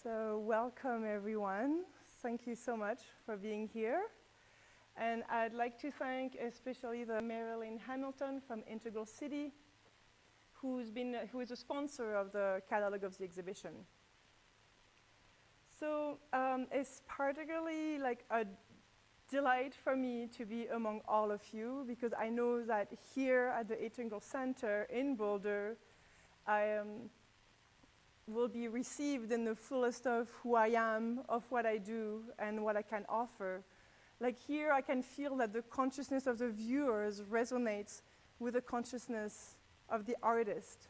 So welcome everyone. Thank you so much for being here. And I'd like to thank especially the Marilyn Hamilton from Integral City, who is a sponsor of the catalog of the exhibition. So it's particularly like a delight for me to be among all of you, because I know that here at the Integral Center in Boulder, I will be received in the fullest of who I am, of what I do, and what I can offer. Like here, I can feel that the consciousness of the viewers resonates with the consciousness of the artist.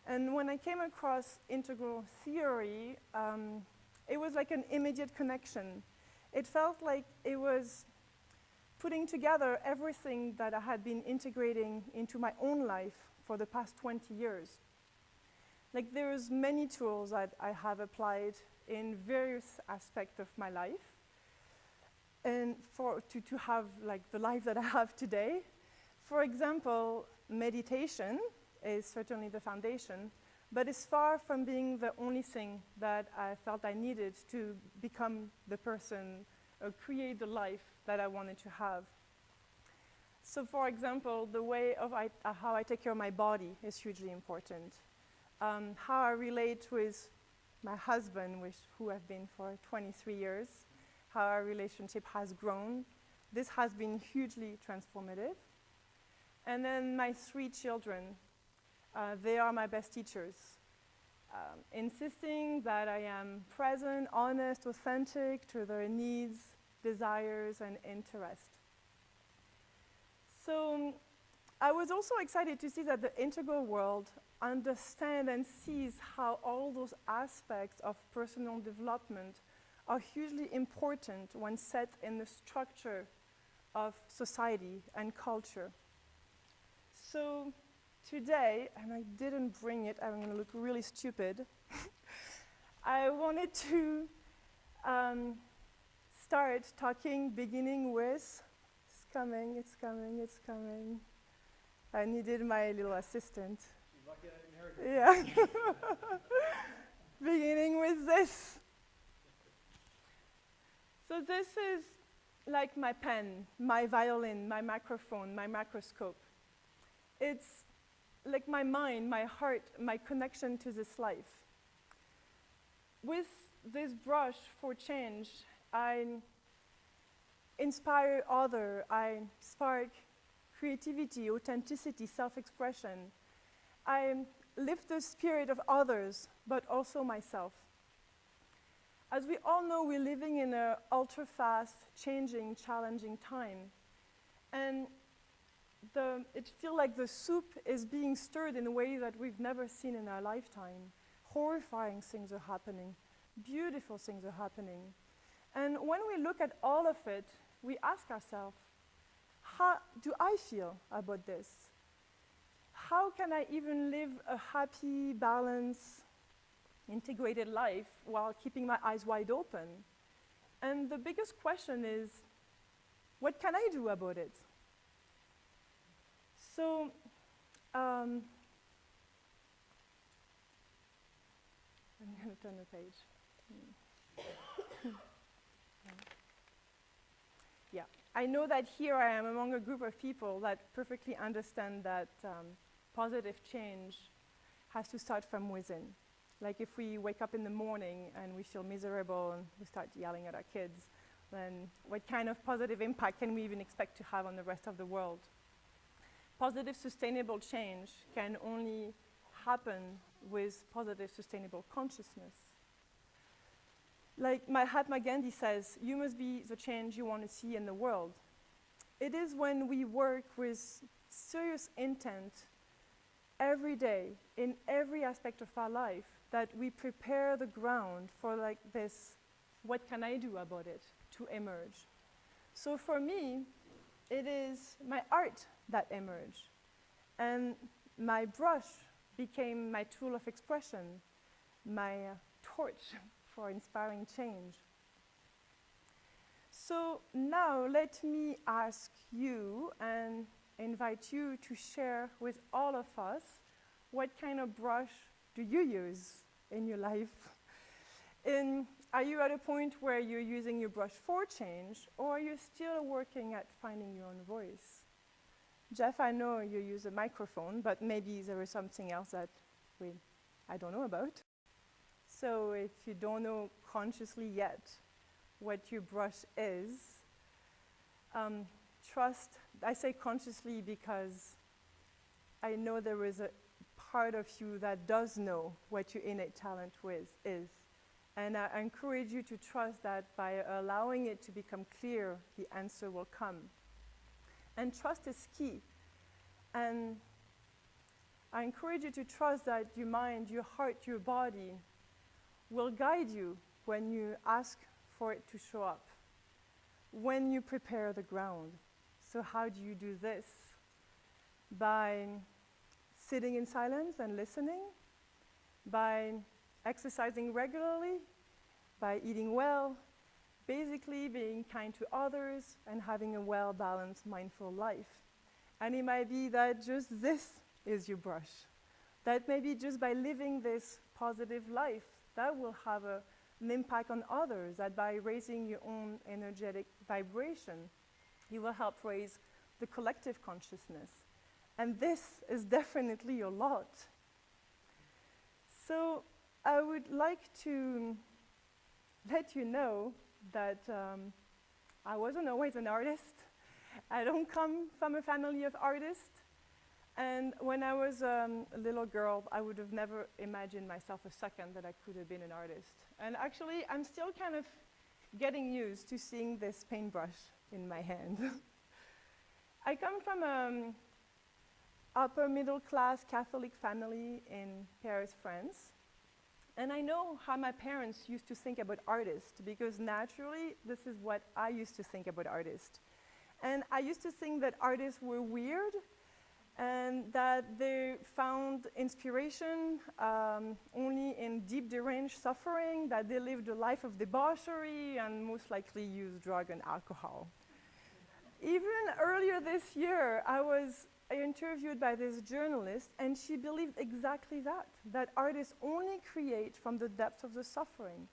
And when I came across integral theory, it was like an immediate connection. It felt like it was putting together everything that I had been integrating into my own life for the past 20 years. Like there's many tools that I have applied in various aspects of my life, and to have like the life that I have today. For example, meditation is certainly the foundation, but it's far from being the only thing that I felt I needed to become the person or create the life that I wanted to have. So for example, the way of how I take care of my body is hugely important. How I relate with my husband, who I've been for 23 years, how our relationship has grown. This has been hugely transformative. And then my 3 children, they are my best teachers, insisting that I am present, honest, authentic to their needs, desires, and interests. So I was also excited to see that the integral world understands and sees how all those aspects of personal development are hugely important when set in the structure of society and culture. So today, and I didn't bring it, I'm going to look really stupid. I wanted to start talking, beginning with, it's coming. I needed my little assistant. She's lucky I didn't inherit it. Yeah. Beginning with this. So this is like my pen, my violin, my microphone, my microscope. It's like my mind, my heart, my connection to this life. With this brush for change, I inspire others, I spark creativity, authenticity, self-expression. I lift the spirit of others, but also myself. As we all know, we're living in an ultra-fast, changing, challenging time. And it feels like the soup is being stirred in a way that we've never seen in our lifetime. Horrifying things are happening. Beautiful things are happening. And when we look at all of it, we ask ourselves, how do I feel about this? How can I even live a happy, balanced, integrated life while keeping my eyes wide open? And the biggest question is, what can I do about it? So, I'm going to turn the page. Yeah, I know that here I am among a group of people that perfectly understand that positive change has to start from within. Like if we wake up in the morning and we feel miserable and we start yelling at our kids, then what kind of positive impact can we even expect to have on the rest of the world? Positive, sustainable change can only happen with positive, sustainable consciousness. Like Mahatma Gandhi says, you must be the change you want to see in the world. It is when we work with serious intent every day, in every aspect of our life, that we prepare the ground for like this, what can I do about it, to emerge. So for me, it is my art that emerged. And my brush became my tool of expression, my torch for inspiring change. So now let me ask you and invite you to share with all of us what kind of brush do you use in your life? Are you at a point where you're using your brush for change, or are you still working at finding your own voice? Jeff, I know you use a microphone, but maybe there is something else that I don't know about. So if you don't know consciously yet what your brush is, trust, I say consciously because I know there is a part of you that does know what your innate talent is. And I encourage you to trust that by allowing it to become clear, the answer will come. And trust is key. And I encourage you to trust that your mind, your heart, your body will guide you when you ask for it to show up, when you prepare the ground. So how do you do this? By sitting in silence and listening, by exercising regularly, by eating well, basically being kind to others and having a well-balanced, mindful life. And it might be that just this is your brush. That maybe just by living this positive life, that will have an impact on others, that by raising your own energetic vibration, you will help raise the collective consciousness. And this is definitely your lot. So I would like to let you know that I wasn't always an artist. I don't come from a family of artists. And when I was a little girl, I would have never imagined myself a second that I could have been an artist. And actually, I'm still kind of getting used to seeing this paintbrush in my hand. I come from an upper middle class Catholic family in Paris, France. And I know how my parents used to think about artists, because naturally, this is what I used to think about artists. And I used to think that artists were weird, and that they found inspiration only in deep deranged suffering, that they lived a life of debauchery and most likely used drug and alcohol. Even earlier this year, I was interviewed by this journalist, and she believed exactly that artists only create from the depths of the suffering.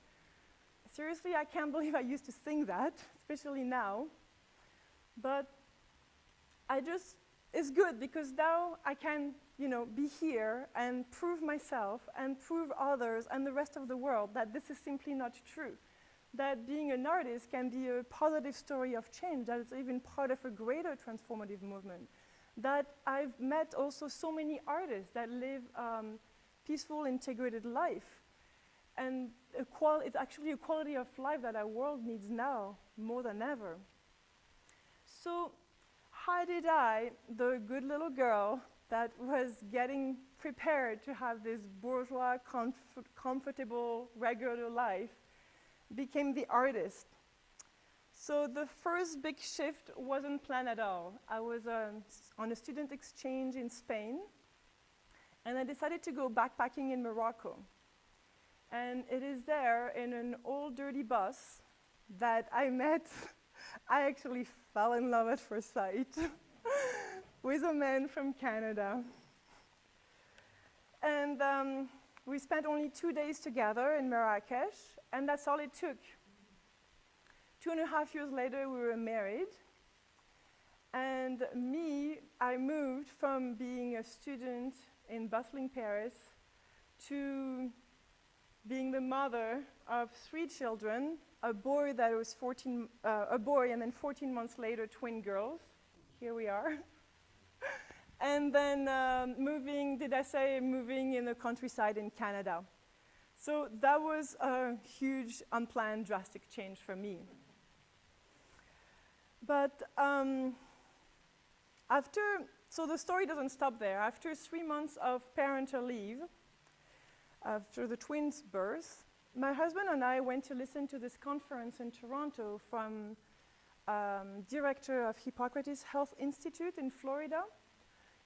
Seriously, I can't believe I used to think that, especially now. But it's good because now I can, be here and prove myself and prove others and the rest of the world that this is simply not true. That being an artist can be a positive story of change, that it's even part of a greater transformative movement. That I've met also so many artists that live peaceful, integrated life. And it's actually a quality of life that our world needs now more than ever. So how did I, the good little girl that was getting prepared to have this bourgeois, comfortable, regular life, became the artist? So the first big shift wasn't planned at all. I was on a student exchange in Spain, and I decided to go backpacking in Morocco. And it is there, in an old dirty bus, that I actually fell in love at first sight with a man from Canada. And we spent only 2 days together in Marrakesh, and that's all it took. 2.5 years later, we were married. And I moved from being a student in bustling Paris to being the mother of 3 children, a boy and then 14 months later, twin girls. Here we are. And then moving in the countryside in Canada. So that was a huge, unplanned, drastic change for me. But so the story doesn't stop there. After 3 months of parental leave, after the twins' birth, my husband and I went to listen to this conference in Toronto from director of Hippocrates Health Institute in Florida.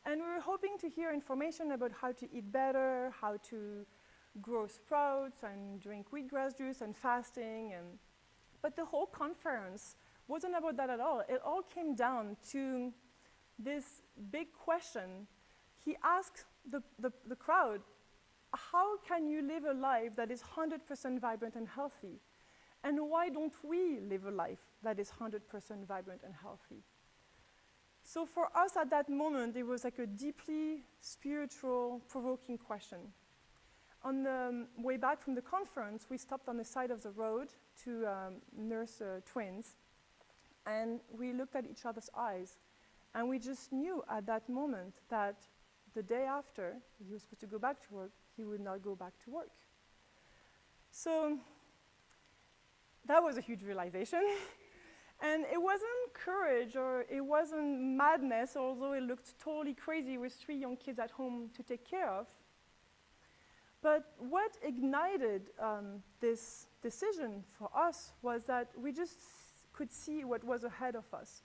And we were hoping to hear information about how to eat better, how to grow sprouts and drink wheatgrass juice and fasting. But the whole conference wasn't about that at all. It all came down to this big question. He asked the crowd, how can you live a life that is 100% vibrant and healthy? And why don't we live a life that is 100% vibrant and healthy? So for us at that moment, it was like a deeply spiritual, provoking question. On the way back from the conference, we stopped on the side of the road to nurse twins, and we looked at each other's eyes, and we just knew at that moment that the day after he was supposed to go back to work, he would not go back to work. So that was a huge realization. And it wasn't courage or it wasn't madness, although it looked totally crazy with 3 young kids at home to take care of. But what ignited this decision for us was that we just could see what was ahead of us,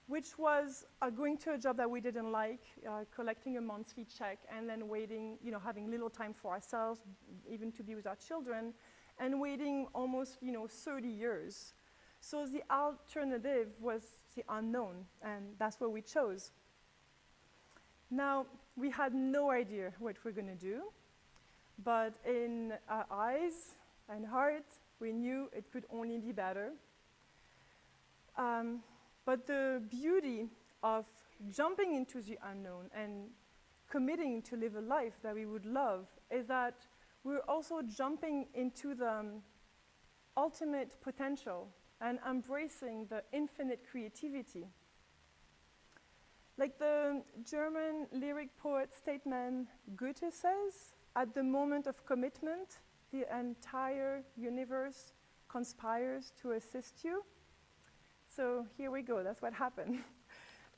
which was going to a job that we didn't like, collecting a monthly check, and then waiting, having little time for ourselves, even to be with our children, and waiting almost, 30 years. So the alternative was the unknown, and that's what we chose. Now, we had no idea what we're going to do, but in our eyes and heart, we knew it could only be better. But the beauty of jumping into the unknown and committing to live a life that we would love is that we're also jumping into the ultimate potential and embracing the infinite creativity. Like the German lyric poet statesman Goethe says, at the moment of commitment, the entire universe conspires to assist you. So here we go, that's what happened.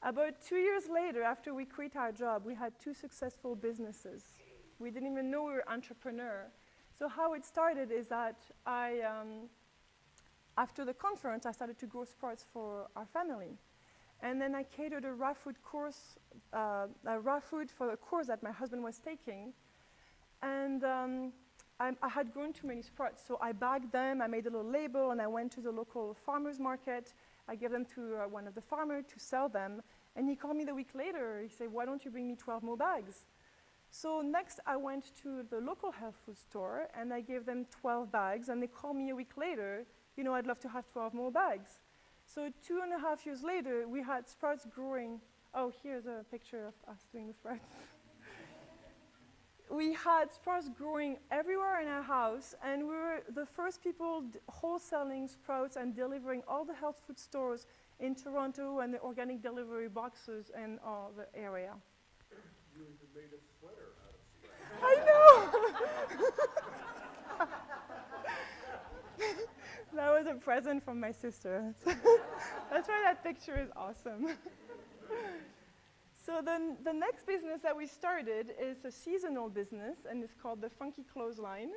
About 2 years later, after we quit our job, we had 2 successful businesses. We didn't even know we were entrepreneurs. So how it started is that after the conference, I started to grow sprouts for our family. And then I catered a raw food course, raw food for a course that my husband was taking. And I had grown too many sprouts, so I bagged them, I made a little label, and I went to the local farmer's market. I gave them to one of the farmers to sell them. And he called me the week later. He said, "Why don't you bring me 12 more bags?" So next, I went to the local health food store, and I gave them 12 bags. And they called me a week later, "I'd love to have 12 more bags." So 2.5 years later, we had sprouts growing. Oh, here's a picture of us doing the sprouts. We had sprouts growing everywhere in our house, and we were the first people wholesaling sprouts and delivering all the health food stores in Toronto and the organic delivery boxes in all the area. You even made a sweater out of sprouts. I know! That was a present from my sister. That's why that picture is awesome. So then the next business that we started is a seasonal business, and it's called the Funky Clothesline.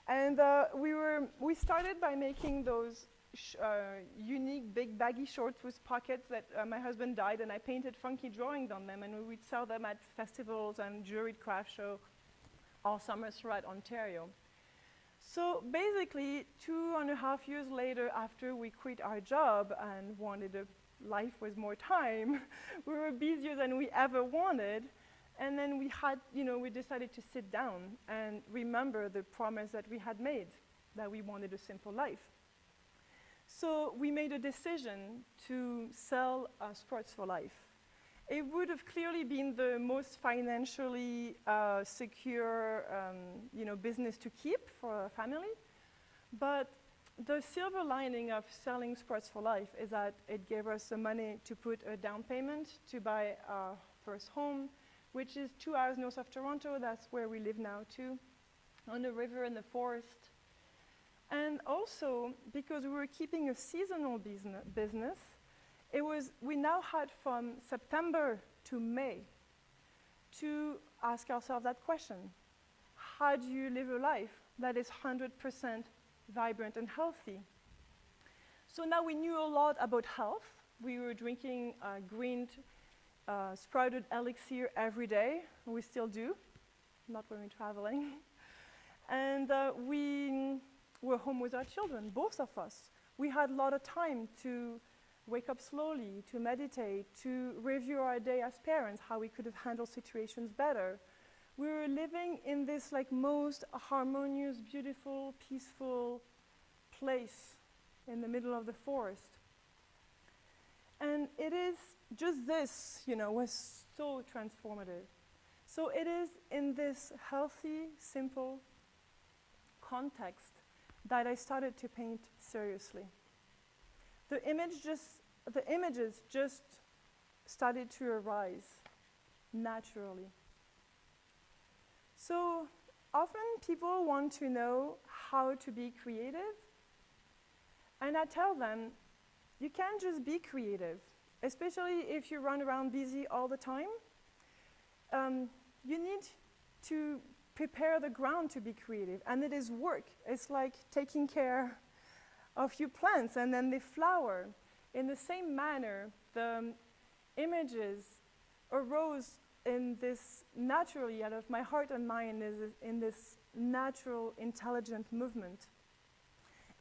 And we started by making those unique big baggy shorts with pockets that my husband dyed, and I painted funky drawings on them, and we would sell them at festivals and jewelry craft show all summer throughout Ontario. So basically, 2.5 years later, after we quit our job and wanted a life with more time, we were busier than we ever wanted. And then we decided to sit down and remember the promise that we had made, that we wanted a simple life. So we made a decision to sell Sports for Life. It would have clearly been the most financially secure business to keep for a family, but the silver lining of selling Sports for Life is that it gave us the money to put a down payment to buy our first home, which is 2 hours north of Toronto. That's where we live now too, on the river in the forest. And also, because we were keeping a seasonal business, we now had from September to May to ask ourselves that question. How do you live a life that is 100% vibrant and healthy? So now we knew a lot about health. We were drinking green sprouted elixir every day. We still do, not when we're traveling. And we were home with our children, both of us. We had a lot of time to wake up slowly, to meditate, to review our day as parents, how we could have handled situations better. we were living in this like most harmonious, beautiful, peaceful place in the middle of the forest. And it is just this, was so transformative. So it is in this healthy, simple context that I started to paint seriously. The images just started to arise naturally. So often people want to know how to be creative, and I tell them, you can't just be creative, especially if you run around busy all the time. You need to prepare the ground to be creative, and it is work. It's like taking care of your plants, and then they flower. In the same manner, the images arose in this naturally out of my heart and mind in this natural, intelligent movement.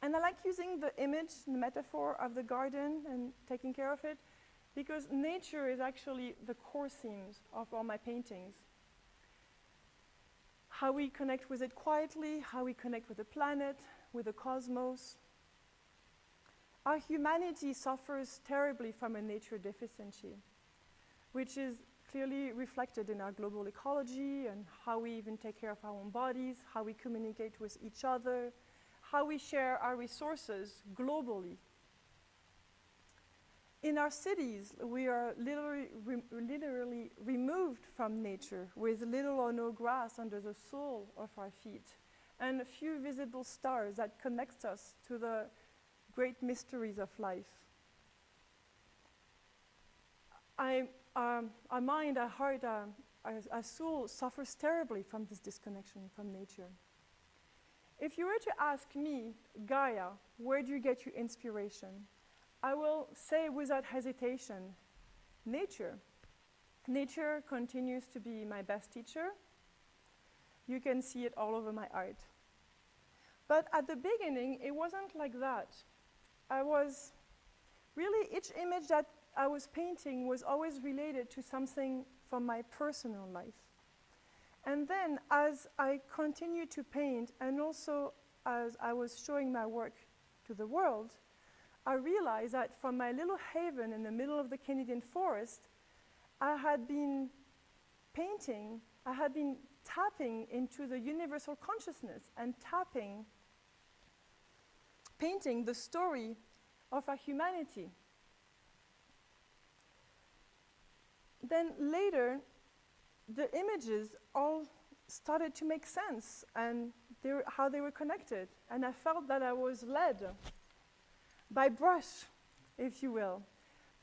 And I like using the image, the metaphor of the garden and taking care of it, because nature is actually the core themes of all my paintings. How we connect with it quietly, how we connect with the planet, with the cosmos. Our humanity suffers terribly from a nature deficiency, which is clearly reflected in our global ecology and how we even take care of our own bodies, how we communicate with each other, how we share our resources globally. In our cities, we are literally removed from nature with little or no grass under the sole of our feet and a few visible stars that connect us to the great mysteries of life. Our mind, our heart, our soul suffers terribly from this disconnection from nature. If you were to ask me, Gaia, where do you get your inspiration? I will say without hesitation, nature. Nature continues to be my best teacher. You can see it all over my art. But at the beginning, it wasn't like that. Each image that I was painting was always related to something from my personal life. And then as I continued to paint, and also as I was showing my work to the world, I realized that from my little haven in the middle of the Canadian forest, I had been painting, I had been tapping into the universal consciousness and painting the story of our humanity. Then later, the images all started to make sense and how they were connected. And I felt that I was led by brush, if you will,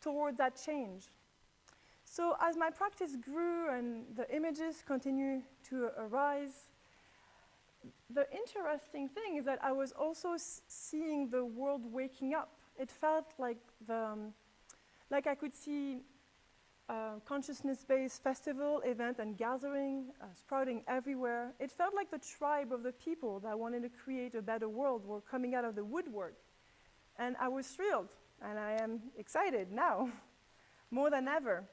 toward that change. So as my practice grew and the images continued to arise, the interesting thing is that I was also seeing the world waking up. It felt like I could see consciousness-based festival, event, and gathering sprouting everywhere. It felt like the tribe of the people that wanted to create a better world were coming out of the woodwork. And I was thrilled, and I am excited now, more than ever.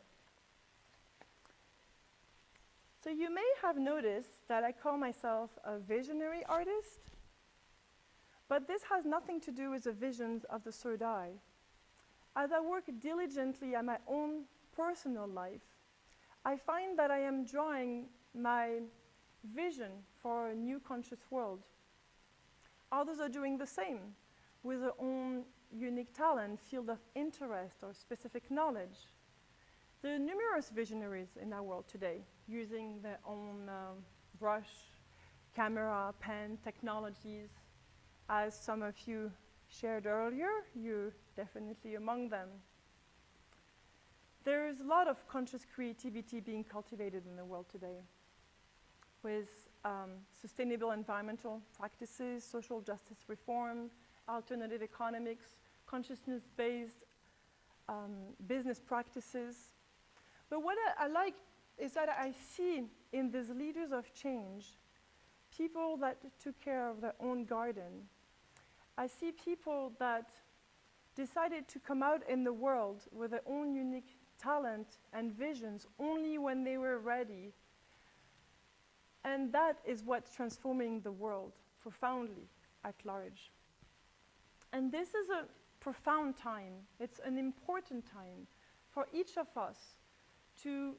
So you may have noticed that I call myself a visionary artist, but this has nothing to do with the visions of the third eye. As I work diligently at my own personal life, I find that I am drawing my vision for a new conscious world. Others are doing the same with their own unique talent, field of interest, or specific knowledge. There are numerous visionaries in our world today, using their own brush, camera, pen, technologies. As some of you shared earlier, you're definitely among them. There is a lot of conscious creativity being cultivated in the world today, with sustainable environmental practices, social justice reform, alternative economics, consciousness-based business practices. But what I like is that I see in these leaders of change people that took care of their own garden. I see people that decided to come out in the world with their own unique talent and visions only when they were ready And that is what's transforming the world profoundly at large. And this is a profound time. It's an important time for each of us to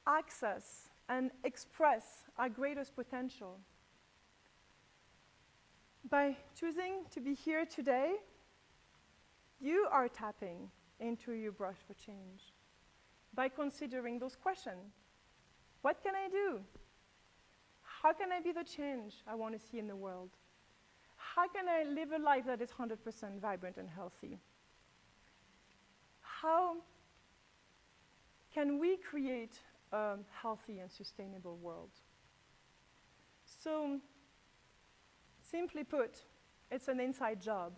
access and express our greatest potential. By choosing to be here today, you are tapping into your brush for change. By considering those questions, what can I do? How can I be the change I want to see in the world? How can I live a life that is 100% vibrant and healthy? How can we create a healthy and sustainable world? So, simply put, it's an inside job.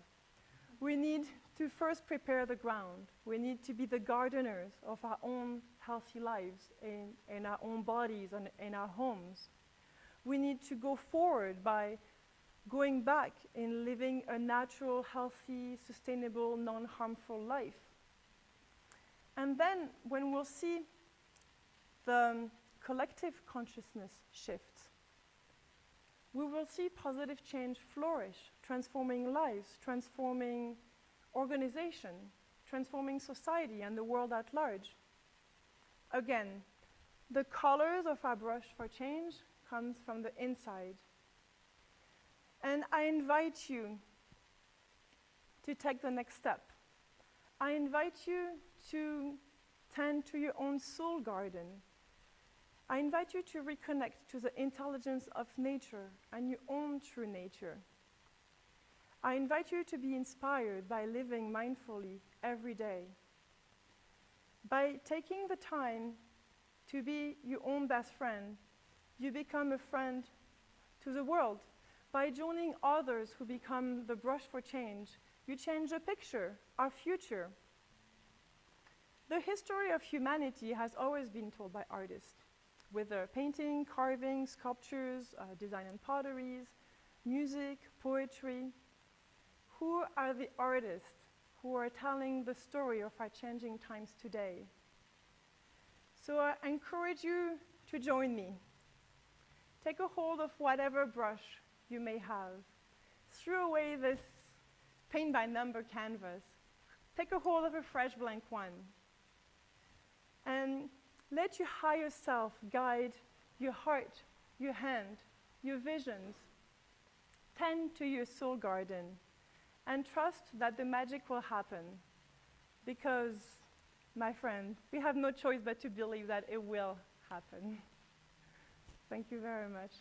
We need to first prepare the ground. We need to be the gardeners of our own healthy lives in our own bodies and in our homes. We need to go forward by going back in living a natural, healthy, sustainable, non-harmful life. And then when we'll see the collective consciousness shift, we will see positive change flourish, transforming lives, transforming organization, transforming society and the world at large. Again, the colors of our brush for change comes from the inside. And I invite you to take the next step. I invite you to tend to your own soul garden. I invite you to reconnect to the intelligence of nature and your own true nature. I invite you to be inspired by living mindfully every day. By taking the time to be your own best friend, you become a friend to the world. By joining others who become the brush for change, you change the picture, our future. The history of humanity has always been told by artists, with their painting, carving, sculptures, design and potteries, music, poetry. Who are the artists who are telling the story of our changing times today? So I encourage you to join me. Take a hold of whatever brush you may have. Throw away this paint by number canvas. Take a hold of a fresh blank one. And let your higher self guide your heart, your hand, your visions. Tend to your soul garden and trust that the magic will happen. Because, my friend, we have no choice but to believe that it will happen. Thank you very much.